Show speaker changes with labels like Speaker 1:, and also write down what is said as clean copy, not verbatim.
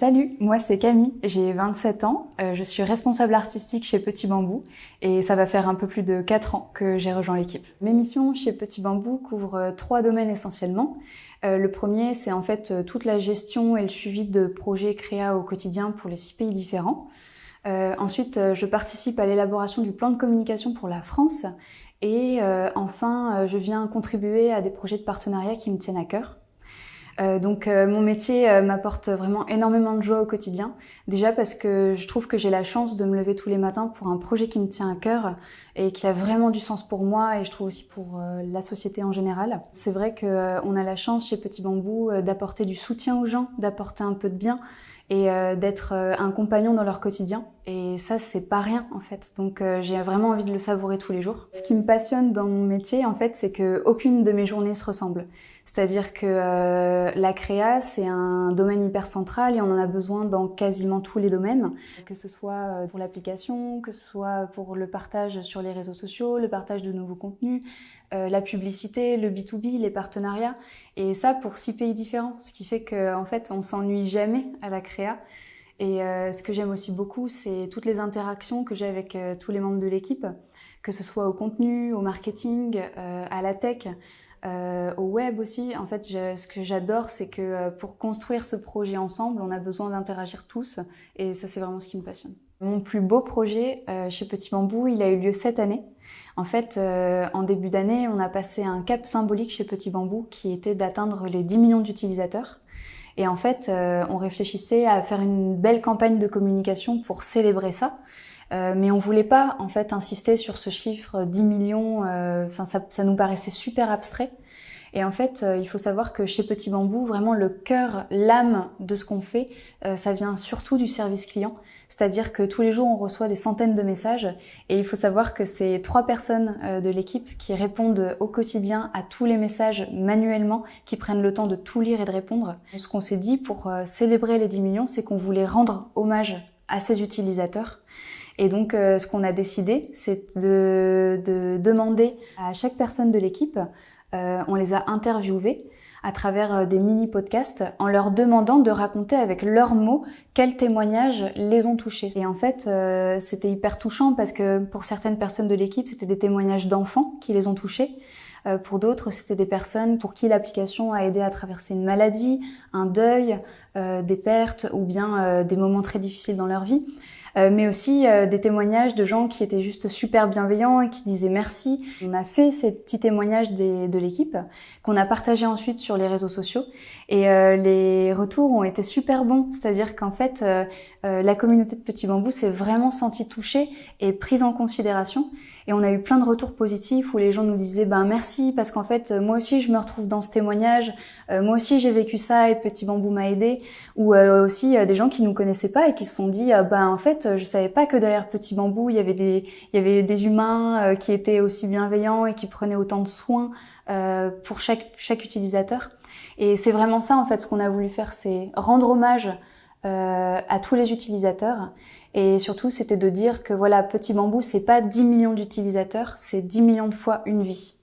Speaker 1: Salut, moi c'est Camille, j'ai 27 ans, je suis responsable artistique chez Petit Bambou et ça va faire un peu plus de 4 ans que j'ai rejoint l'équipe. Mes missions chez Petit Bambou couvrent 3 domaines essentiellement. Le premier, c'est en fait toute la gestion et le suivi de projets créa au quotidien pour les 6 pays différents. Ensuite, je participe à l'élaboration du plan de communication pour la France et enfin, je viens contribuer à des projets de partenariat qui me tiennent à cœur. Donc mon métier m'apporte vraiment énormément de joie au quotidien. Déjà parce que je trouve que j'ai la chance de me lever tous les matins pour un projet qui me tient à cœur et qui a vraiment du sens pour moi et je trouve aussi pour la société en général. C'est vrai qu'on a la chance chez Petit Bambou d'apporter du soutien aux gens, d'apporter un peu de bien et d'être un compagnon dans leur quotidien. Et ça, c'est pas rien en fait. Donc j'ai vraiment envie de le savourer tous les jours. Ce qui me passionne dans mon métier, en fait, c'est que aucune de mes journées se ressemble. C'est-à-dire que la créa, c'est un domaine hyper central et on en a besoin dans quasiment tous les domaines. Que ce soit pour l'application, que ce soit pour le partage sur les réseaux sociaux, le partage de nouveaux contenus, la publicité, le B2B, les partenariats. Et ça pour 6 pays différents, ce qui fait qu'en fait, on s'ennuie jamais à la créa. Et ce que j'aime aussi beaucoup, c'est toutes les interactions que j'ai avec tous les membres de l'équipe, que ce soit au contenu, au marketing, à la tech, au web aussi. En fait, ce que j'adore, c'est que pour construire ce projet ensemble, on a besoin d'interagir tous. Et ça, c'est vraiment ce qui me passionne. Mon plus beau projet chez Petit Bambou, il a eu lieu cette année. En fait, en début d'année, on a passé un cap symbolique chez Petit Bambou qui était d'atteindre les 10 millions d'utilisateurs. Et en fait, on réfléchissait à faire une belle campagne de communication pour célébrer ça. Mais on voulait pas en fait insister sur ce chiffre 10 millions. Ça nous paraissait super abstrait. Et en fait, il faut savoir que chez Petit Bambou, vraiment le cœur, l'âme de ce qu'on fait, ça vient surtout du service client. C'est-à-dire que tous les jours, on reçoit des centaines de messages et il faut savoir que c'est 3 personnes de l'équipe qui répondent au quotidien à tous les messages manuellement, qui prennent le temps de tout lire et de répondre. Ce qu'on s'est dit pour célébrer les 10 millions, c'est qu'on voulait rendre hommage à ces utilisateurs. Et donc, ce qu'on a décidé, c'est de demander à chaque personne de l'équipe, on les a interviewés à travers des mini-podcasts en leur demandant de raconter avec leurs mots quels témoignages les ont touchés. Et en fait, c'était hyper touchant parce que pour certaines personnes de l'équipe, c'était des témoignages d'enfants qui les ont touchés. Pour d'autres, c'était des personnes pour qui l'application a aidé à traverser une maladie, un deuil, des pertes ou bien des moments très difficiles dans leur vie. Mais aussi des témoignages de gens qui étaient juste super bienveillants et qui disaient merci. On a fait ces petits témoignages de l'équipe qu'on a partagés ensuite sur les réseaux sociaux et les retours ont été super bons. C'est-à-dire qu'en fait, la communauté de Petit Bambou s'est vraiment sentie touchée et prise en considération. Et on a eu plein de retours positifs où les gens nous disaient merci parce qu'en fait moi aussi je me retrouve dans ce témoignage, moi aussi j'ai vécu ça et Petit Bambou m'a aidé. Ou aussi des gens qui nous connaissaient pas et qui se sont dit en fait je savais pas que derrière Petit Bambou il y avait des humains qui étaient aussi bienveillants et qui prenaient autant de soins pour chaque utilisateur. Et c'est vraiment ça en fait ce qu'on a voulu faire, c'est rendre hommage à tous les utilisateurs. Et surtout, c'était de dire que voilà, Petit Bambou, c'est pas 10 millions d'utilisateurs, c'est 10 millions de fois une vie.